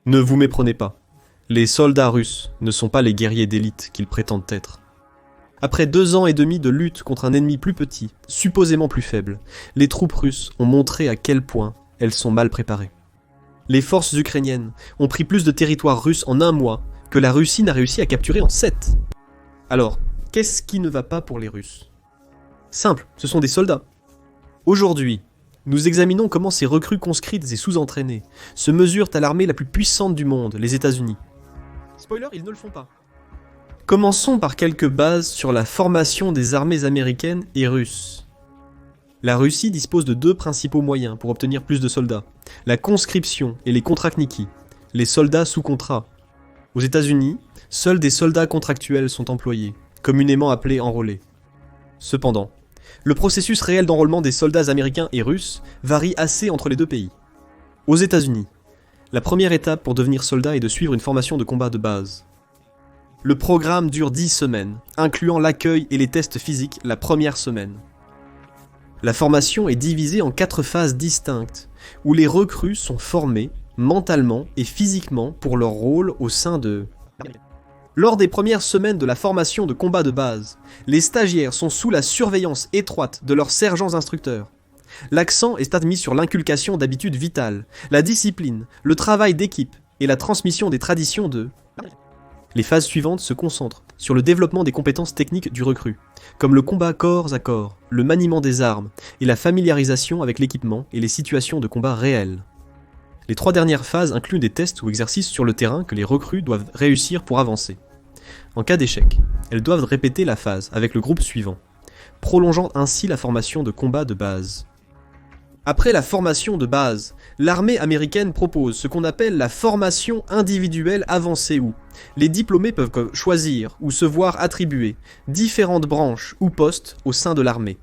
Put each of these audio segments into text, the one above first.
Ne vous méprenez pas. Les soldats russes ne sont pas les guerriers d'élite qu'ils prétendent être. Après 2 ans et demi de lutte contre un ennemi plus petit, supposément plus faible, les troupes russes ont montré à quel point elles sont mal préparées. Les forces ukrainiennes ont pris plus de territoire russe en 1 mois que la Russie n'a réussi à capturer en 7. Alors, qu'est-ce qui ne va pas pour les Russes? Simple, ce sont des soldats. Aujourd'hui, nous examinons comment ces recrues conscrites et sous-entraînées se mesurent à l'armée la plus puissante du monde, les États-Unis. Spoiler, ils ne le font pas. Commençons par quelques bases sur la formation des armées américaines et russes. La Russie dispose de 2 principaux moyens pour obtenir plus de soldats, la conscription et les kontraktniki, les soldats sous contrat. Aux États-Unis, seuls des soldats contractuels sont employés, communément appelés enrôlés. Cependant, le processus réel d'enrôlement des soldats américains et russes varie assez entre les 2 pays. Aux États-Unis, la première étape pour devenir soldat est de suivre une formation de combat de base. Le programme dure 10 semaines, incluant l'accueil et les tests physiques la première semaine. La formation est divisée en 4 phases distinctes, où les recrues sont formés mentalement et physiquement pour leur rôle au sein de... Lors des premières semaines de la formation de combat de base, les stagiaires sont sous la surveillance étroite de leurs sergents instructeurs. L'accent est admis sur l'inculcation d'habitudes vitales, la discipline, le travail d'équipe et la transmission des traditions de... Les phases suivantes se concentrent sur le développement des compétences techniques du recrue, comme le combat corps à corps, le maniement des armes et la familiarisation avec l'équipement et les situations de combat réelles. Les 3 dernières phases incluent des tests ou exercices sur le terrain que les recrues doivent réussir pour avancer. En cas d'échec, elles doivent répéter la phase avec le groupe suivant, prolongeant ainsi la formation de combat de base. Après la formation de base, l'armée américaine propose ce qu'on appelle la formation individuelle avancée où les diplômés peuvent choisir ou se voir attribuer différentes branches ou postes au sein de l'armée.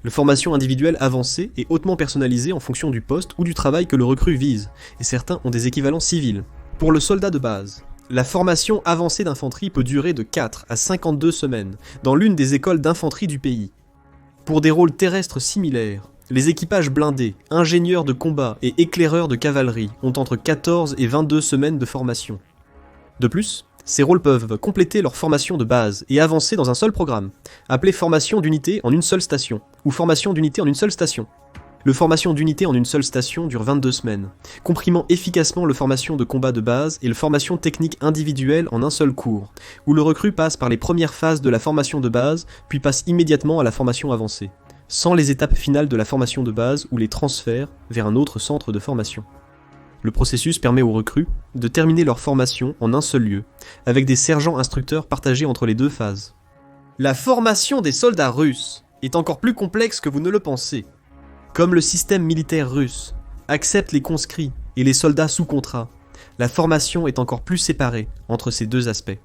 La formation individuelle avancée est hautement personnalisée en fonction du poste ou du travail que le recrue vise, et certains ont des équivalents civils. Pour le soldat de base, la formation avancée d'infanterie peut durer de 4 à 52 semaines dans l'une des écoles d'infanterie du pays. Pour des rôles terrestres similaires, les équipages blindés, ingénieurs de combat et éclaireurs de cavalerie ont entre 14 et 22 semaines de formation. De plus, ces rôles peuvent compléter leur formation de base et avancer dans un seul programme, appelé formation d'unité en une seule station, ou formation d'unité en une seule station. Le formation d'unité en une seule station dure 22 semaines, comprimant efficacement le formation de combat de base et le formation technique individuelle en un seul cours, où le recrue passe par les premières phases de la formation de base, puis passe immédiatement à la formation avancée, sans les étapes finales de la formation de base ou les transferts vers un autre centre de formation. Le processus permet aux recrues de terminer leur formation en un seul lieu, avec des sergents instructeurs partagés entre les 2 phases. La formation des soldats russes est encore plus complexe que vous ne le pensez. Comme le système militaire russe accepte les conscrits et les soldats sous contrat, la formation est encore plus séparée entre ces 2 aspects.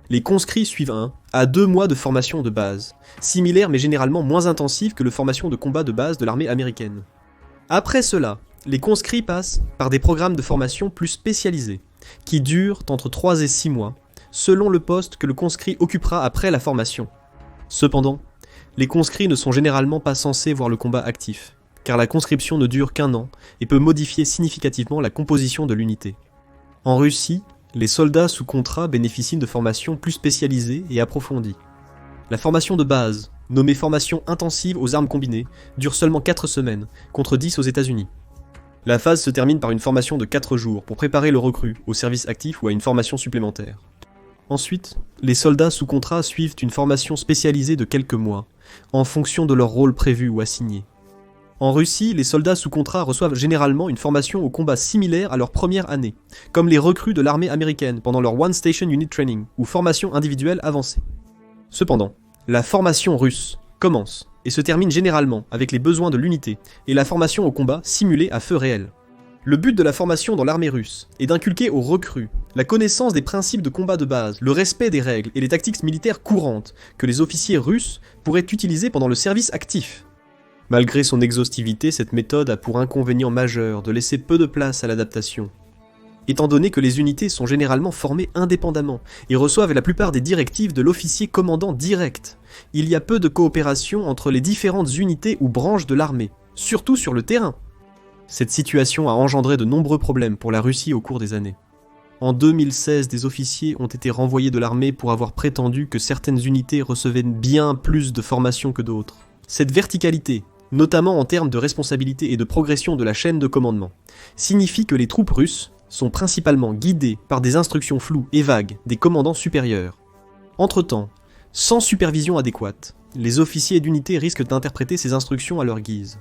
Les conscrits suivent 1 à 2 mois de formation de base, similaire mais généralement moins intensive que la formation de combat de base de l'armée américaine. Après cela, les conscrits passent par des programmes de formation plus spécialisés, qui durent entre 3 et 6 mois, selon le poste que le conscrit occupera après la formation. Cependant, les conscrits ne sont généralement pas censés voir le combat actif, car la conscription ne dure qu'1 an et peut modifier significativement la composition de l'unité. En Russie, les soldats sous contrat bénéficient de formations plus spécialisées et approfondies. La formation de base, nommée formation intensive aux armes combinées, dure seulement 4 semaines, contre 10 aux États-Unis. La phase se termine par une formation de 4 jours pour préparer le recrue au service actif ou à une formation supplémentaire. Ensuite, les soldats sous contrat suivent une formation spécialisée de quelques mois, en fonction de leur rôle prévu ou assigné. En Russie, les soldats sous contrat reçoivent généralement une formation au combat similaire à leur première année, comme les recrues de l'armée américaine pendant leur One Station Unit Training ou formation individuelle avancée. Cependant, la formation russe commence et se termine généralement avec les besoins de l'unité et la formation au combat simulée à feu réel. Le but de la formation dans l'armée russe est d'inculquer aux recrues la connaissance des principes de combat de base, le respect des règles et les tactiques militaires courantes que les officiers russes pourraient utiliser pendant le service actif. Malgré son exhaustivité, cette méthode a pour inconvénient majeur de laisser peu de place à l'adaptation. Étant donné que les unités sont généralement formées indépendamment et reçoivent la plupart des directives de l'officier commandant direct, il y a peu de coopération entre les différentes unités ou branches de l'armée, surtout sur le terrain. Cette situation a engendré de nombreux problèmes pour la Russie au cours des années. En 2016, des officiers ont été renvoyés de l'armée pour avoir prétendu que certaines unités recevaient bien plus de formation que d'autres. Cette verticalité, notamment en termes de responsabilité et de progression de la chaîne de commandement, signifie que les troupes russes sont principalement guidées par des instructions floues et vagues des commandants supérieurs. Entre-temps, sans supervision adéquate, les officiers d'unité risquent d'interpréter ces instructions à leur guise.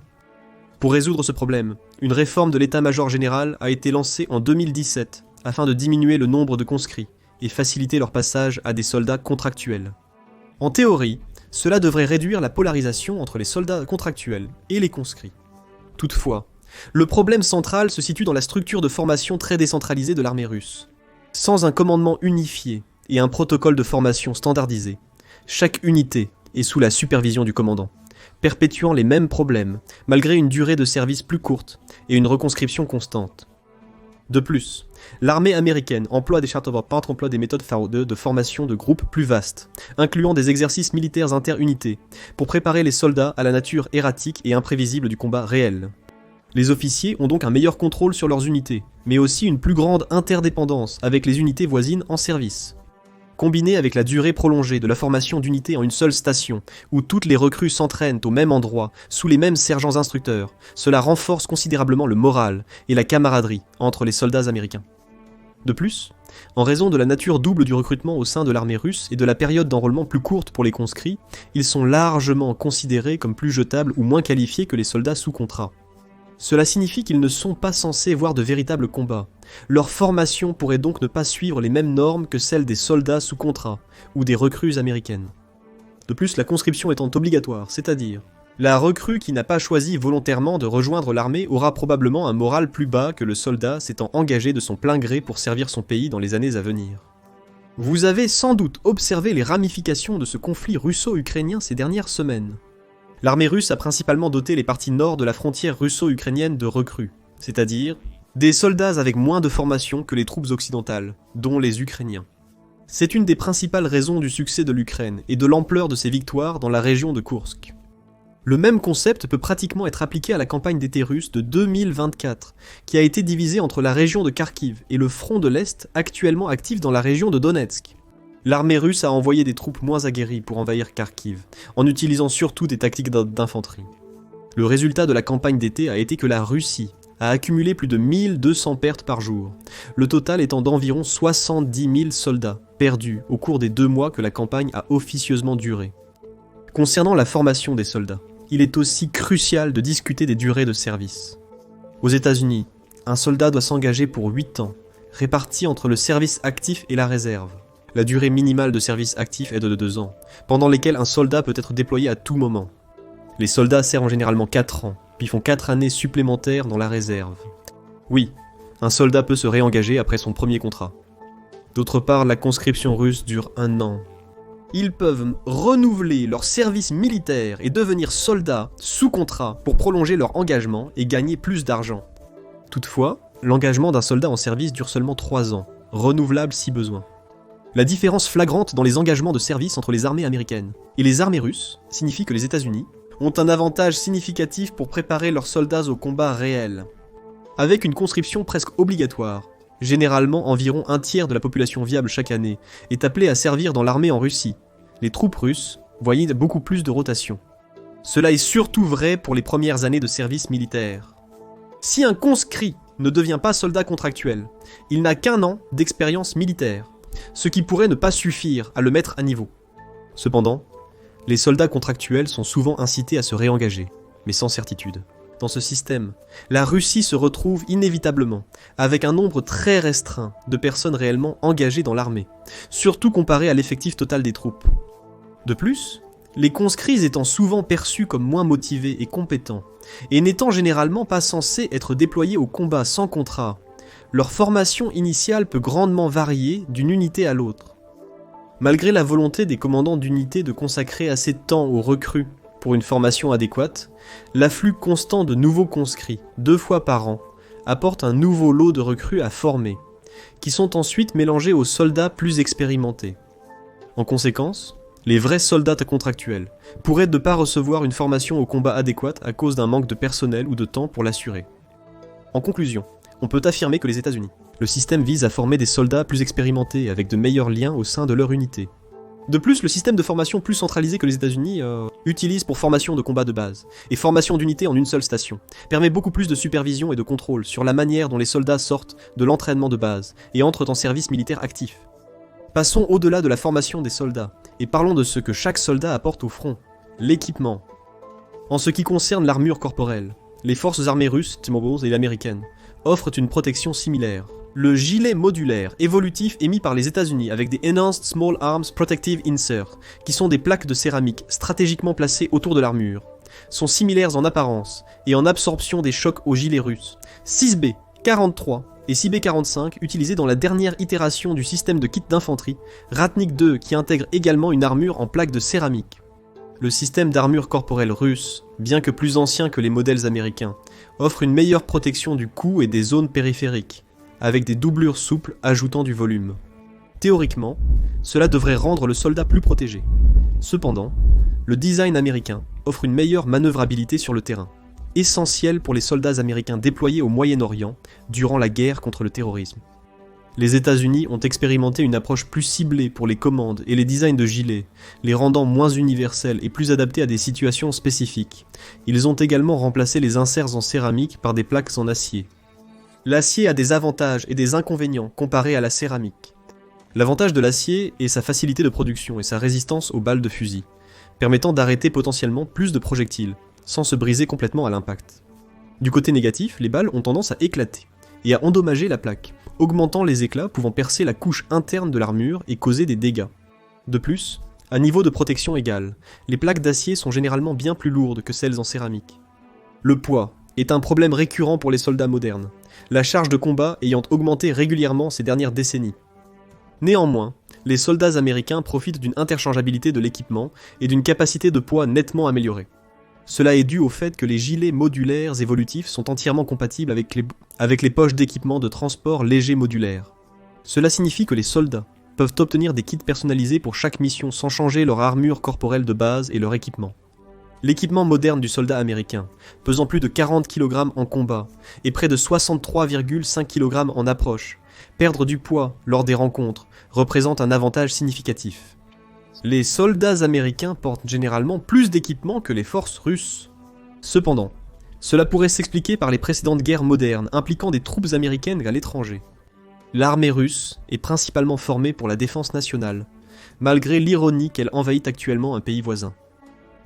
Pour résoudre ce problème, une réforme de l'état-major général a été lancée en 2017 afin de diminuer le nombre de conscrits et faciliter leur passage à des soldats contractuels. En théorie, cela devrait réduire la polarisation entre les soldats contractuels et les conscrits. Toutefois, le problème central se situe dans la structure de formation très décentralisée de l'armée russe. Sans un commandement unifié et un protocole de formation standardisé, chaque unité est sous la supervision du commandant, perpétuant les mêmes problèmes, malgré une durée de service plus courte et une reconscription constante. De plus, l'armée américaine emploie des méthodes de formation de groupes plus vastes, incluant des exercices militaires interunités, pour préparer les soldats à la nature erratique et imprévisible du combat réel. Les officiers ont donc un meilleur contrôle sur leurs unités, mais aussi une plus grande interdépendance avec les unités voisines en service. Combiné avec la durée prolongée de la formation d'unités en une seule station, où toutes les recrues s'entraînent au même endroit, sous les mêmes sergents instructeurs, cela renforce considérablement le moral et la camaraderie entre les soldats américains. De plus, en raison de la nature double du recrutement au sein de l'armée russe et de la période d'enrôlement plus courte pour les conscrits, ils sont largement considérés comme plus jetables ou moins qualifiés que les soldats sous contrat. Cela signifie qu'ils ne sont pas censés voir de véritables combats. Leur formation pourrait donc ne pas suivre les mêmes normes que celles des soldats sous contrat ou des recrues américaines. De plus, la conscription étant obligatoire, c'est-à-dire la recrue qui n'a pas choisi volontairement de rejoindre l'armée aura probablement un moral plus bas que le soldat s'étant engagé de son plein gré pour servir son pays dans les années à venir. Vous avez sans doute observé les ramifications de ce conflit russo-ukrainien ces dernières semaines. L'armée russe a principalement doté les parties nord de la frontière russo-ukrainienne de recrues, c'est-à-dire des soldats avec moins de formation que les troupes occidentales, dont les Ukrainiens. C'est une des principales raisons du succès de l'Ukraine et de l'ampleur de ses victoires dans la région de Koursk. Le même concept peut pratiquement être appliqué à la campagne d'été russe de 2024, qui a été divisée entre la région de Kharkiv et le front de l'Est actuellement actif dans la région de Donetsk. L'armée russe a envoyé des troupes moins aguerries pour envahir Kharkiv, en utilisant surtout des tactiques d'infanterie. Le résultat de la campagne d'été a été que la Russie a accumulé plus de 1200 pertes par jour, le total étant d'environ 70 000 soldats perdus au cours des 2 mois que la campagne a officieusement duré. Concernant la formation des soldats, il est aussi crucial de discuter des durées de service. Aux États-Unis, un soldat doit s'engager pour 8 ans, répartis entre le service actif et la réserve. La durée minimale de service actif est de 2 ans, pendant lesquels un soldat peut être déployé à tout moment. Les soldats servent généralement 4 ans, puis font 4 années supplémentaires dans la réserve. Oui, un soldat peut se réengager après son premier contrat. D'autre part, la conscription russe dure 1 an. Ils peuvent renouveler leur service militaire et devenir soldats sous contrat pour prolonger leur engagement et gagner plus d'argent. Toutefois, l'engagement d'un soldat en service dure seulement 3 ans, renouvelable si besoin. La différence flagrante dans les engagements de service entre les armées américaines et les armées russes signifie que les États-Unis ont un avantage significatif pour préparer leurs soldats au combat réel. Avec une conscription presque obligatoire, généralement environ 1/3 de la population viable chaque année est appelée à servir dans l'armée en Russie. Les troupes russes voyaient beaucoup plus de rotation. Cela est surtout vrai pour les premières années de service militaire. Si un conscrit ne devient pas soldat contractuel, il n'a qu'1 an d'expérience militaire, ce qui pourrait ne pas suffire à le mettre à niveau. Cependant, les soldats contractuels sont souvent incités à se réengager, mais sans certitude. Dans ce système, la Russie se retrouve inévitablement avec un nombre très restreint de personnes réellement engagées dans l'armée, surtout comparé à l'effectif total des troupes. De plus, les conscrits étant souvent perçus comme moins motivés et compétents, et n'étant généralement pas censés être déployés au combat sans contrat, leur formation initiale peut grandement varier d'une unité à l'autre. Malgré la volonté des commandants d'unité de consacrer assez de temps aux recrues pour une formation adéquate, l'afflux constant de nouveaux conscrits, 2 fois par an, apporte un nouveau lot de recrues à former, qui sont ensuite mélangés aux soldats plus expérimentés. En conséquence, les vrais soldats contractuels pourraient ne pas recevoir une formation au combat adéquate à cause d'un manque de personnel ou de temps pour l'assurer. En conclusion, on peut affirmer que les États-Unis Le système vise à former des soldats plus expérimentés avec de meilleurs liens au sein de leur unité. De plus, le système de formation plus centralisé que les États-Unis utilise pour formation de combat de base et formation d'unité en une seule station, permet beaucoup plus de supervision et de contrôle sur la manière dont les soldats sortent de l'entraînement de base et entrent en service militaire actif. Passons au-delà de la formation des soldats et parlons de ce que chaque soldat apporte au front, l'équipement. En ce qui concerne l'armure corporelle, les forces armées russes, T-Mobiles et l'américaine, offrent une protection similaire. Le gilet modulaire évolutif émis par les États-Unis avec des Enhanced Small Arms Protective Inserts, qui sont des plaques de céramique stratégiquement placées autour de l'armure, sont similaires en apparence et en absorption des chocs au gilet russe. 6B, 43 et 6B45 utilisés dans la dernière itération du système de kit d'infanterie, Ratnik 2 qui intègre également une armure en plaques de céramique. Le système d'armure corporelle russe, bien que plus ancien que les modèles américains, offre une meilleure protection du cou et des zones périphériques, avec des doublures souples ajoutant du volume. Théoriquement, cela devrait rendre le soldat plus protégé. Cependant, le design américain offre une meilleure manœuvrabilité sur le terrain, essentielle pour les soldats américains déployés au Moyen-Orient durant la guerre contre le terrorisme. Les États-Unis ont expérimenté une approche plus ciblée pour les commandes et les designs de gilets, les rendant moins universels et plus adaptés à des situations spécifiques. Ils ont également remplacé les inserts en céramique par des plaques en acier. L'acier a des avantages et des inconvénients comparés à la céramique. L'avantage de l'acier est sa facilité de production et sa résistance aux balles de fusil, permettant d'arrêter potentiellement plus de projectiles, sans se briser complètement à l'impact. Du côté négatif, les balles ont tendance à éclater et à endommager la plaque, augmentant les éclats pouvant percer la couche interne de l'armure et causer des dégâts. De plus, à niveau de protection égal, les plaques d'acier sont généralement bien plus lourdes que celles en céramique. Le poids est un problème récurrent pour les soldats modernes, la charge de combat ayant augmenté régulièrement ces dernières décennies. Néanmoins, les soldats américains profitent d'une interchangeabilité de l'équipement et d'une capacité de poids nettement améliorée. Cela est dû au fait que les gilets modulaires évolutifs sont entièrement compatibles avec les poches d'équipement de transport léger modulaires. Cela signifie que les soldats peuvent obtenir des kits personnalisés pour chaque mission sans changer leur armure corporelle de base et leur équipement. L'équipement moderne du soldat américain, pesant plus de 40 kg en combat et près de 63,5 kg en approche, perdre du poids lors des rencontres représente un avantage significatif. Les soldats américains portent généralement plus d'équipement que les forces russes. Cependant, cela pourrait s'expliquer par les précédentes guerres modernes impliquant des troupes américaines à l'étranger. L'armée russe est principalement formée pour la défense nationale, malgré l'ironie qu'elle envahit actuellement un pays voisin.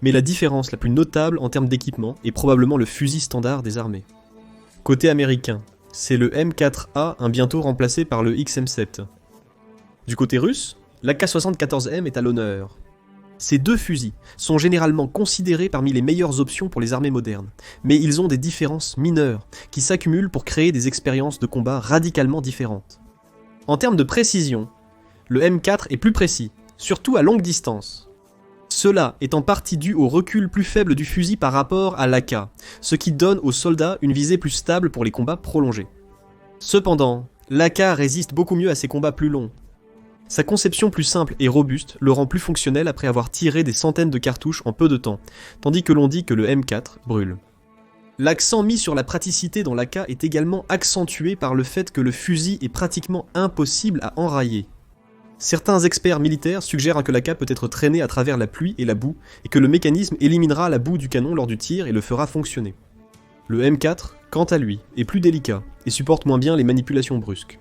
Mais la différence la plus notable en termes d'équipement est probablement le fusil standard des armées. Côté américain, c'est le M4A bientôt remplacé par le XM7. Du côté russe, l'AK-74M est à l'honneur. Ces deux fusils sont généralement considérés parmi les meilleures options pour les armées modernes, mais ils ont des différences mineures qui s'accumulent pour créer des expériences de combat radicalement différentes. En termes de précision, le M4 est plus précis, surtout à longue distance. Cela est en partie dû au recul plus faible du fusil par rapport à l'AK, ce qui donne aux soldats une visée plus stable pour les combats prolongés. Cependant, l'AK résiste beaucoup mieux à ces combats plus longs. Sa conception plus simple et robuste le rend plus fonctionnel après avoir tiré des centaines de cartouches en peu de temps, tandis que l'on dit que le M4 brûle. L'accent mis sur la praticité dans l'AK est également accentué par le fait que le fusil est pratiquement impossible à enrailler. Certains experts militaires suggèrent que l'AK peut être traîné à travers la pluie et la boue, et que le mécanisme éliminera la boue du canon lors du tir et le fera fonctionner. Le M4, quant à lui, est plus délicat et supporte moins bien les manipulations brusques.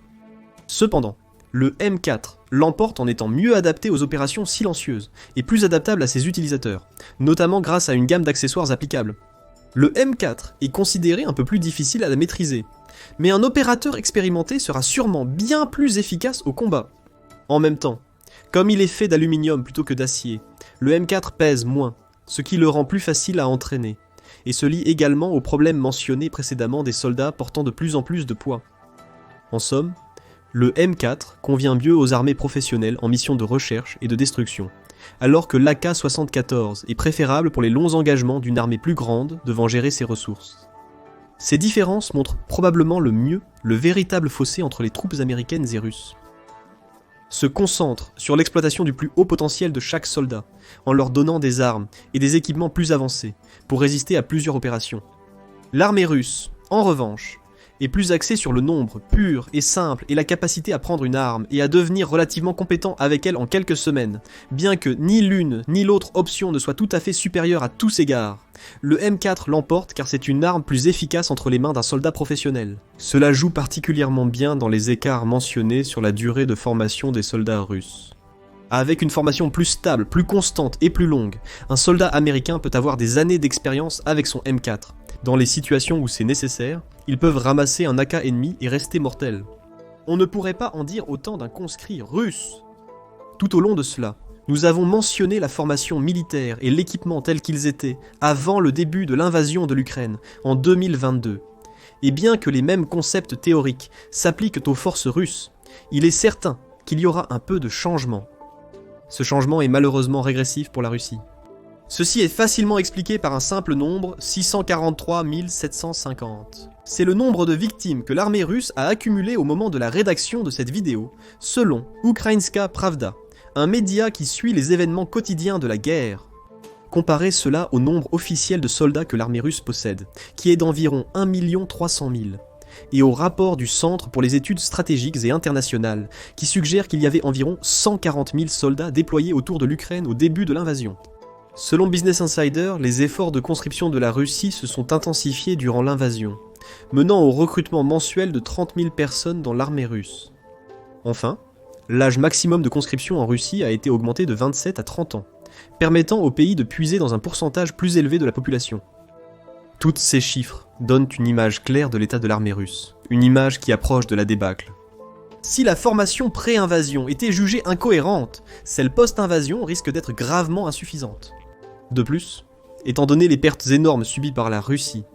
Cependant, le M4 l'emporte en étant mieux adapté aux opérations silencieuses et plus adaptable à ses utilisateurs, notamment grâce à une gamme d'accessoires applicables. Le M4 est considéré un peu plus difficile à maîtriser, mais un opérateur expérimenté sera sûrement bien plus efficace au combat. En même temps, comme il est fait d'aluminium plutôt que d'acier, le M4 pèse moins, ce qui le rend plus facile à entraîner, et se lie également aux problèmes mentionnés précédemment des soldats portant de plus en plus de poids. En somme, le M4 convient mieux aux armées professionnelles en mission de recherche et de destruction, alors que l'AK-74 est préférable pour les longs engagements d'une armée plus grande devant gérer ses ressources. Ces différences montrent probablement le mieux le véritable fossé entre les troupes américaines et russes. Se concentre sur l'exploitation du plus haut potentiel de chaque soldat, en leur donnant des armes et des équipements plus avancés, pour résister à plusieurs opérations. L'armée russe, en revanche, est plus axée sur le nombre, pur et simple, et la capacité à prendre une arme, et à devenir relativement compétent avec elle en quelques semaines, bien que ni l'une ni l'autre option ne soit tout à fait supérieure à tous égards. Le M4 l'emporte car c'est une arme plus efficace entre les mains d'un soldat professionnel. Cela joue particulièrement bien dans les écarts mentionnés sur la durée de formation des soldats russes. Avec une formation plus stable, plus constante et plus longue, un soldat américain peut avoir des années d'expérience avec son M4. Dans les situations où c'est nécessaire, ils peuvent ramasser un AK ennemi et rester mortels. On ne pourrait pas en dire autant d'un conscrit russe. Tout au long de cela, nous avons mentionné la formation militaire et l'équipement tels qu'ils étaient avant le début de l'invasion de l'Ukraine, en 2022. Et bien que les mêmes concepts théoriques s'appliquent aux forces russes, il est certain qu'il y aura un peu de changement. Ce changement est malheureusement régressif pour la Russie. Ceci est facilement expliqué par un simple nombre, 643 750. C'est le nombre de victimes que l'armée russe a accumulé au moment de la rédaction de cette vidéo, selon Ukrainska Pravda, un média qui suit les événements quotidiens de la guerre. Comparez cela au nombre officiel de soldats que l'armée russe possède, qui est d'environ 1 300 000, et au rapport du Centre pour les études stratégiques et internationales, qui suggère qu'il y avait environ 140 000 soldats déployés autour de l'Ukraine au début de l'invasion. Selon Business Insider, les efforts de conscription de la Russie se sont intensifiés durant l'invasion, menant au recrutement mensuel de 30 000 personnes dans l'armée russe. Enfin, l'âge maximum de conscription en Russie a été augmenté de 27 à 30 ans, permettant au pays de puiser dans un pourcentage plus élevé de la population. Toutes ces chiffres donnent une image claire de l'état de l'armée russe, une image qui approche de la débâcle. Si la formation pré-invasion était jugée incohérente, celle post-invasion risque d'être gravement insuffisante. De plus, étant donné les pertes énormes subies par la Russie,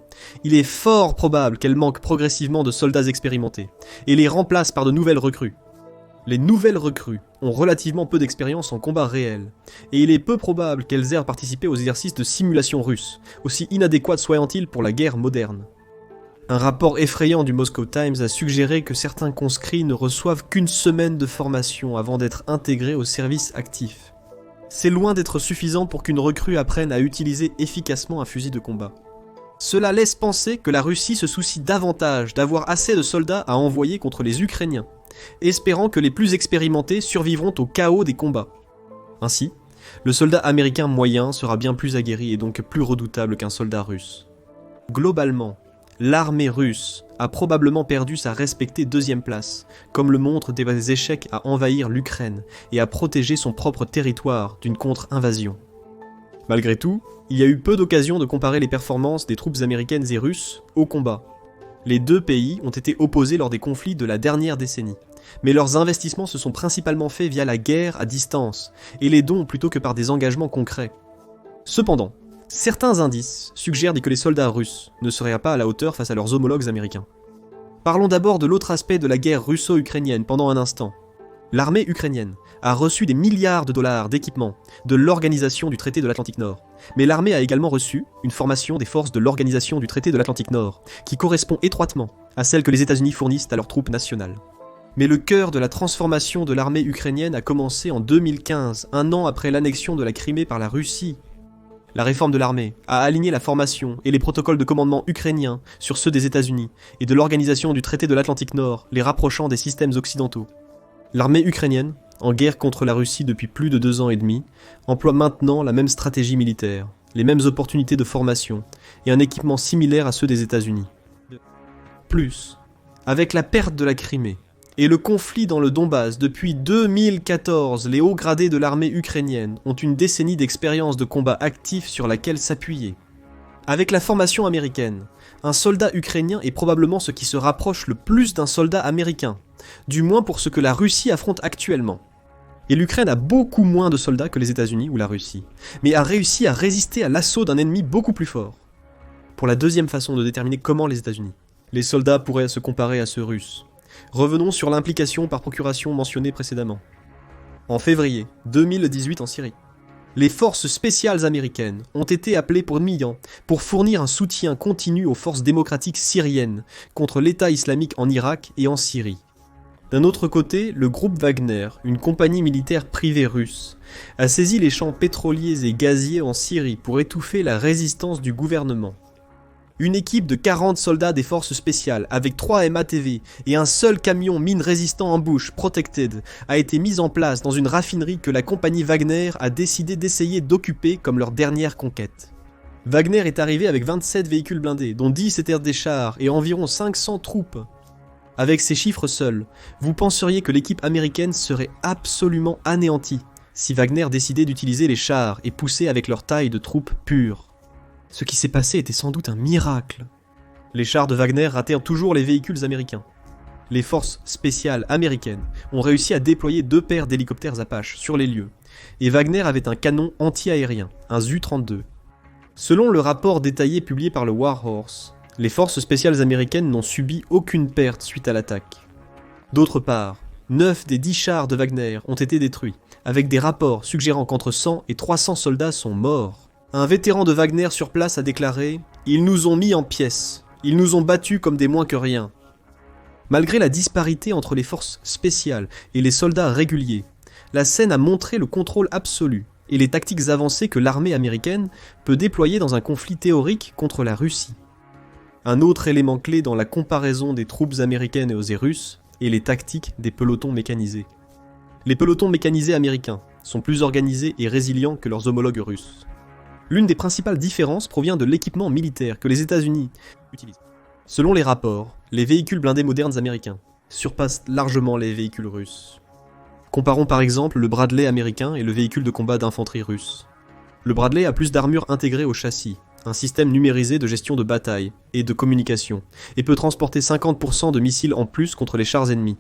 il est fort probable qu'elle manque progressivement de soldats expérimentés, et les remplace par de nouvelles recrues. Les nouvelles recrues ont relativement peu d'expérience en combat réel, et il est peu probable qu'elles aient participé aux exercices de simulation russe, aussi inadéquats soient-ils pour la guerre moderne. Un rapport effrayant du Moscow Times a suggéré que certains conscrits ne reçoivent qu'une semaine de formation avant d'être intégrés au service actif. C'est loin d'être suffisant pour qu'une recrue apprenne à utiliser efficacement un fusil de combat. Cela laisse penser que la Russie se soucie davantage d'avoir assez de soldats à envoyer contre les Ukrainiens, espérant que les plus expérimentés survivront au chaos des combats. Ainsi, le soldat américain moyen sera bien plus aguerri et donc plus redoutable qu'un soldat russe. Globalement, l'armée russe a probablement perdu sa respectée deuxième place, comme le montrent des échecs à envahir l'Ukraine et à protéger son propre territoire d'une contre-invasion. Malgré tout, il y a eu peu d'occasions de comparer les performances des troupes américaines et russes au combat. Les deux pays ont été opposés lors des conflits de la dernière décennie, mais leurs investissements se sont principalement faits via la guerre à distance et les dons plutôt que par des engagements concrets. Cependant, certains indices suggèrent que les soldats russes ne seraient pas à la hauteur face à leurs homologues américains. Parlons d'abord de l'autre aspect de la guerre russo-ukrainienne pendant un instant. L'armée ukrainienne a reçu des milliards de dollars d'équipements de l'Organisation du Traité de l'Atlantique Nord, mais l'armée a également reçu une formation des forces de l'Organisation du Traité de l'Atlantique Nord, qui correspond étroitement à celle que les États-Unis fournissent à leurs troupes nationales. Mais le cœur de la transformation de l'armée ukrainienne a commencé en 2015, un an après l'annexion de la Crimée par la Russie. La réforme de l'armée a aligné la formation et les protocoles de commandement ukrainiens sur ceux des États-Unis et de l'Organisation du Traité de l'Atlantique Nord, les rapprochant des systèmes occidentaux. L'armée ukrainienne, en guerre contre la Russie depuis plus de 2 ans et demi, emploie maintenant la même stratégie militaire, les mêmes opportunités de formation et un équipement similaire à ceux des États-Unis. Plus, avec la perte de la Crimée et le conflit dans le Donbass depuis 2014, les hauts gradés de l'armée ukrainienne ont une décennie d'expérience de combat actif sur laquelle s'appuyer. Avec la formation américaine, un soldat ukrainien est probablement ce qui se rapproche le plus d'un soldat américain, du moins pour ce que la Russie affronte actuellement. Et l'Ukraine a beaucoup moins de soldats que les États-Unis ou la Russie, mais a réussi à résister à l'assaut d'un ennemi beaucoup plus fort. Pour la deuxième façon de déterminer comment les États-Unis, les soldats pourraient se comparer à ceux russes. Revenons sur l'implication par procuration mentionnée précédemment. En février 2018 en Syrie, les forces spéciales américaines ont été appelées pour Miyan pour fournir un soutien continu aux forces démocratiques syriennes contre l'État islamique en Irak et en Syrie. D'un autre côté, le groupe Wagner, une compagnie militaire privée russe, a saisi les champs pétroliers et gaziers en Syrie pour étouffer la résistance du gouvernement. Une équipe de 40 soldats des forces spéciales, avec 3 MATV et un seul camion mine résistant ambush protected, a été mise en place dans une raffinerie que la compagnie Wagner a décidé d'essayer d'occuper comme leur dernière conquête. Wagner est arrivé avec 27 véhicules blindés, dont 10 étaient des chars et environ 500 troupes. Avec ces chiffres seuls, vous penseriez que l'équipe américaine serait absolument anéantie si Wagner décidait d'utiliser les chars et poussait avec leur taille de troupes pures. Ce qui s'est passé était sans doute un miracle. Les chars de Wagner ratèrent toujours les véhicules américains. Les forces spéciales américaines ont réussi à déployer 2 paires d'hélicoptères Apache sur les lieux, et Wagner avait un canon anti-aérien, un Zu-32. Selon le rapport détaillé publié par le War Horse, les forces spéciales américaines n'ont subi aucune perte suite à l'attaque. D'autre part, 9 des 10 chars de Wagner ont été détruits, avec des rapports suggérant qu'entre 100 et 300 soldats sont morts. Un vétéran de Wagner sur place a déclaré « Ils nous ont mis en pièces, ils nous ont battus comme des moins que rien ». Malgré la disparité entre les forces spéciales et les soldats réguliers, la scène a montré le contrôle absolu et les tactiques avancées que l'armée américaine peut déployer dans un conflit théorique contre la Russie. Un autre élément clé dans la comparaison des troupes américaines et russes est les tactiques des pelotons mécanisés. Les pelotons mécanisés américains sont plus organisés et résilients que leurs homologues russes. L'une des principales différences provient de l'équipement militaire que les États-Unis utilisent. Selon les rapports, les véhicules blindés modernes américains surpassent largement les véhicules russes. Comparons par exemple le Bradley américain et le véhicule de combat d'infanterie russe. Le Bradley a plus d'armure intégrée au châssis, un système numérisé de gestion de bataille et de communication, et peut transporter 50% de missiles en plus contre les chars ennemis.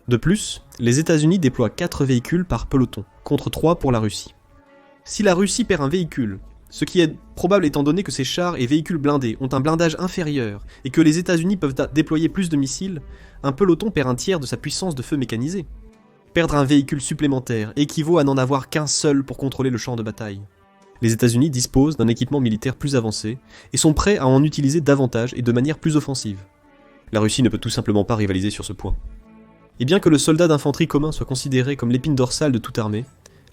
De plus, les États-Unis déploient 4 véhicules par peloton, contre 3 pour la Russie. Si la Russie perd un véhicule, ce qui est probable étant donné que ces chars et véhicules blindés ont un blindage inférieur et que les États-Unis peuvent déployer plus de missiles, un peloton perd un tiers de sa puissance de feu mécanisée. Perdre un véhicule supplémentaire équivaut à n'en avoir qu'un seul pour contrôler le champ de bataille. Les États-Unis disposent d'un équipement militaire plus avancé et sont prêts à en utiliser davantage et de manière plus offensive. La Russie ne peut tout simplement pas rivaliser sur ce point. Et bien que le soldat d'infanterie commun soit considéré comme l'épine dorsale de toute armée,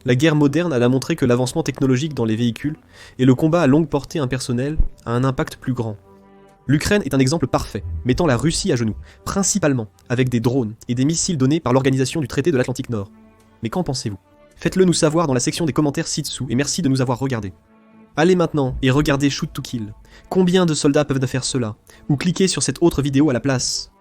la guerre moderne a montré que l'avancement technologique dans les véhicules et le combat à longue portée impersonnelle a un impact plus grand. L'Ukraine est un exemple parfait, mettant la Russie à genoux, principalement avec des drones et des missiles donnés par l'organisation du traité de l'Atlantique Nord. Mais qu'en pensez-vous ? Faites-le nous savoir dans la section des commentaires ci-dessous et merci de nous avoir regardés. Allez maintenant et regardez Shoot to Kill. Combien de soldats peuvent faire cela ? Ou cliquez sur cette autre vidéo à la place.